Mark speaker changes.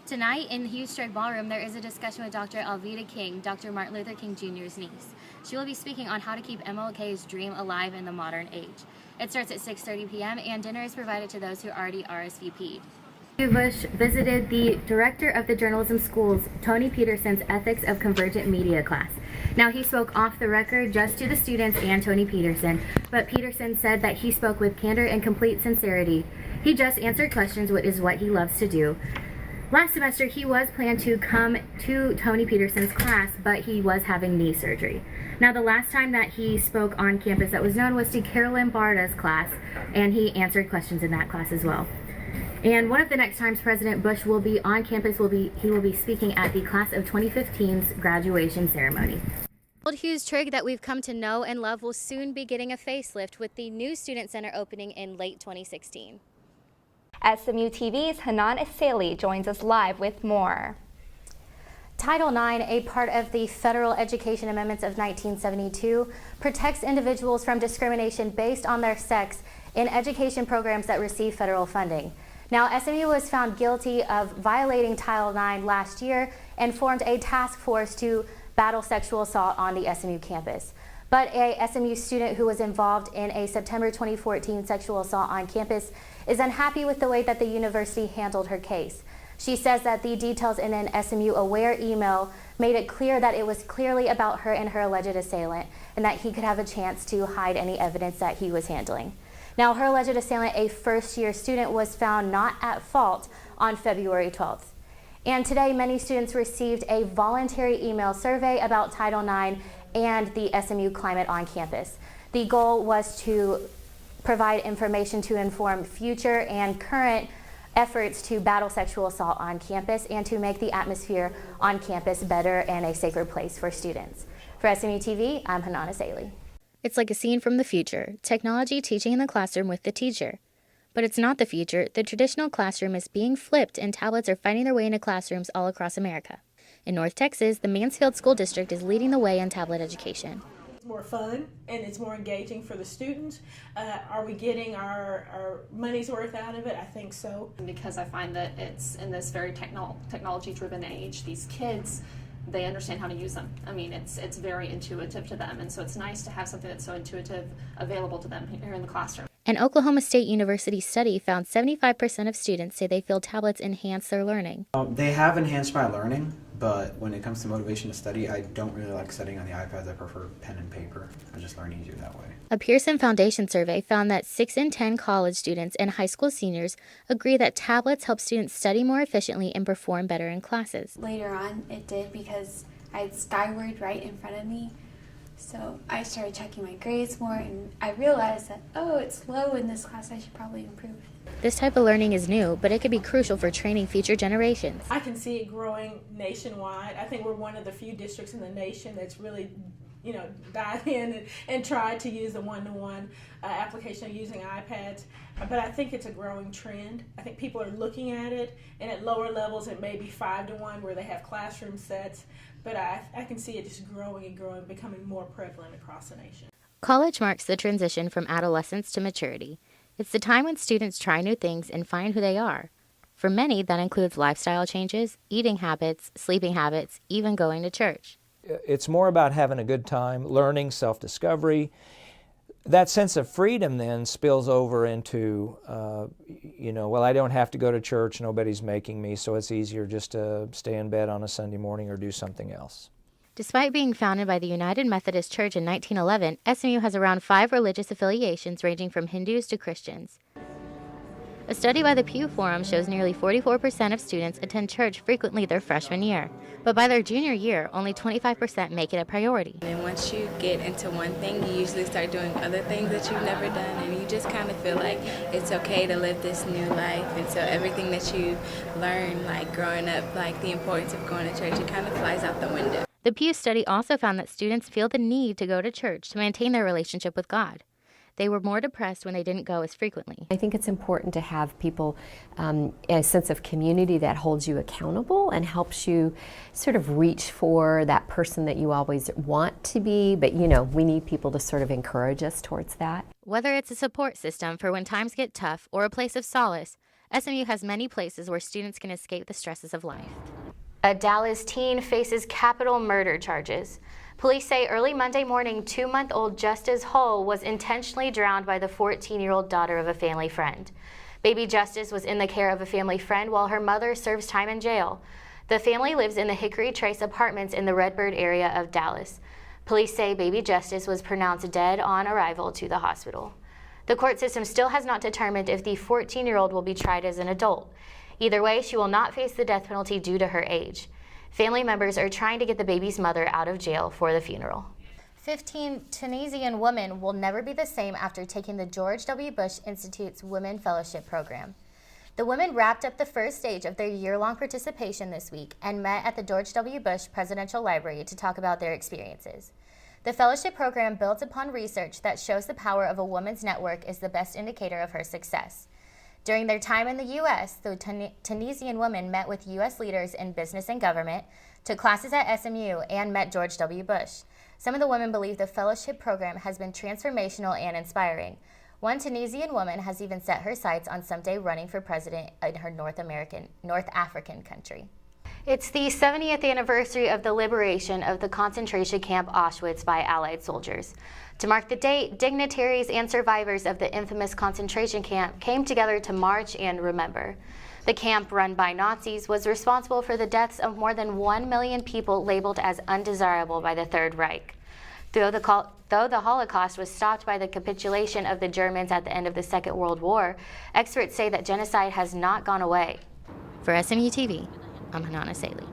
Speaker 1: Tonight in Hughes Strike Ballroom, there is a discussion with Dr. Alveda King, Dr. Martin Luther King Jr.'s niece. She will be speaking on how to keep MLK's dream alive in the modern age. It starts at 6:30 p.m. and dinner is provided to those who already RSVP'd. Bush visited the director of the journalism school's, Tony Peterson's Ethics of Convergent Media class. Now, he spoke off the record just to the students and Tony Peterson, but Peterson said that he spoke with candor and complete sincerity. He just answered questions, which is what he loves to do. Last semester, he was planned to come to Tony Peterson's class, but he was having knee surgery. Now, the last time that he spoke on campus that was known was to Carolyn Barda's class, and he answered questions in that class as well. And one of the next times President Bush will be on campus, he will be speaking at the class of 2015's graduation ceremony. Old Hughes Trigg that we've come to know and love will soon be getting a facelift with the new Student Center opening in late 2016.
Speaker 2: SMU TV's Hanan Eseli joins us live with more.
Speaker 1: Title IX, a part of the Federal Education Amendments of 1972, protects individuals from discrimination based on their sex in education programs that receive federal funding. Now, SMU was found guilty of violating Title IX last year and formed a task force to battle sexual assault on the SMU campus. But a SMU student who was involved in a September 2014 sexual assault on campus is unhappy with the way that the university handled her case. She says that the details in an SMU Aware email made it clear that it was clearly about her and her alleged assailant, and that he could have a chance to hide any evidence that he was handling. Now, her alleged assailant, a first-year student, was found not at fault on February 12th. And today, many students received a voluntary email survey about Title IX and the SMU climate on campus. The goal was to provide information to inform future and current efforts to battle sexual assault on campus and to make the atmosphere on campus better and a safer place for students. For SMU TV, I'm Hanan Eseli. It's like a scene from the future, technology teaching in the classroom with the teacher. But it's not the future. The traditional classroom is being flipped and tablets are finding their way into classrooms all across America. In North Texas, the Mansfield School District is leading the way in tablet education.
Speaker 3: It's more fun and it's more engaging for the students. Are we getting our money's worth out of it? I think so.
Speaker 4: Because I find that it's in this very technology-driven age, these kids, they understand how to use them. I mean, it's very intuitive to them, and so it's nice to have something that's so intuitive available to them here in the classroom.
Speaker 1: An Oklahoma State University study found 75% of students say they feel tablets enhance their learning.
Speaker 5: They have enhanced my learning, but when it comes to motivation to study, I don't really like studying on the iPads. I prefer pen and paper. I just learn easier that way.
Speaker 1: A Pearson Foundation survey found that 6 in 10 college students and high school seniors agree that tablets help students study more efficiently and perform better in classes.
Speaker 6: Later on, it did because I had Skyward right in front of me. So I started checking my grades more, and I realized that, oh, it's low in this class, I should probably improve.
Speaker 1: This type of learning is new, but it could be crucial for training future generations.
Speaker 3: I can see it growing nationwide. I think we're one of the few districts in the nation that's really, dive in and try to use a one-to-one application of using iPads. But I think it's a growing trend. I think people are looking at it, and at lower levels it may be 5-to-1 where they have classroom sets. But I can see it just growing and growing, becoming more prevalent across the nation.
Speaker 1: College marks the transition from adolescence to maturity. It's the time when students try new things and find who they are. For many, that includes lifestyle changes, eating habits, sleeping habits, even going to church.
Speaker 7: It's more about having a good time, learning, self-discovery. That sense of freedom then spills over into, well, I don't have to go to church, nobody's making me, so it's easier just to stay in bed on a Sunday morning or do something else.
Speaker 1: Despite being founded by the United Methodist Church in 1911, SMU has around 5 religious affiliations ranging from Hindus to Christians. A study by the Pew Forum shows nearly 44% of students attend church frequently their freshman year, but by their junior year, only 25% make it a priority.
Speaker 8: And once you get into one thing, you usually start doing other things that you've never done, and you just kind of feel like it's okay to live this new life. And so everything that you learn, like growing up, like the importance of going to church, it kind of flies out the window.
Speaker 1: The Pew study also found that students feel the need to go to church to maintain their relationship with God. They were more depressed when they didn't go as frequently.
Speaker 9: I think it's important to have people, a sense of community that holds you accountable and helps you sort of reach for that person that you always want to be, but we need people to sort of encourage us towards that.
Speaker 1: Whether it's a support system for when times get tough or a place of solace, SMU has many places where students can escape the stresses of life. A Dallas teen faces capital murder charges. Police say early Monday morning, 2-month-old Justice Hull was intentionally drowned by the 14-year-old daughter of a family friend. Baby Justice was in the care of a family friend while her mother serves time in jail. The family lives in the Hickory Trace apartments in the Redbird area of Dallas. Police say Baby Justice was pronounced dead on arrival to the hospital. The court system still has not determined if the 14-year-old will be tried as an adult. Either way, she will not face the death penalty due to her age. Family members are trying to get the baby's mother out of jail for the funeral. 15 Tunisian women will never be the same after taking the George W. Bush Institute's Women Fellowship Program. The women wrapped up the first stage of their year-long participation this week and met at the George W. Bush Presidential Library to talk about their experiences. The fellowship program builds upon research that shows the power of a woman's network is the best indicator of her success. During their time in the U.S., the Tunisian women met with U.S. leaders in business and government, took classes at SMU, and met George W. Bush. Some of the women believe the fellowship program has been transformational and inspiring. One Tunisian woman has even set her sights on someday running for president in her North African country. It's the 70th anniversary of the liberation of the concentration camp Auschwitz by Allied soldiers. To mark the date, dignitaries and survivors of the infamous concentration camp came together to march and remember. The camp, run by Nazis, was responsible for the deaths of more than 1 million people labeled as undesirable by the Third Reich. Though the Holocaust was stopped by the capitulation of the Germans at the end of the Second World War, experts say that genocide has not gone away. For SMU TV, I'm Hanana Saley.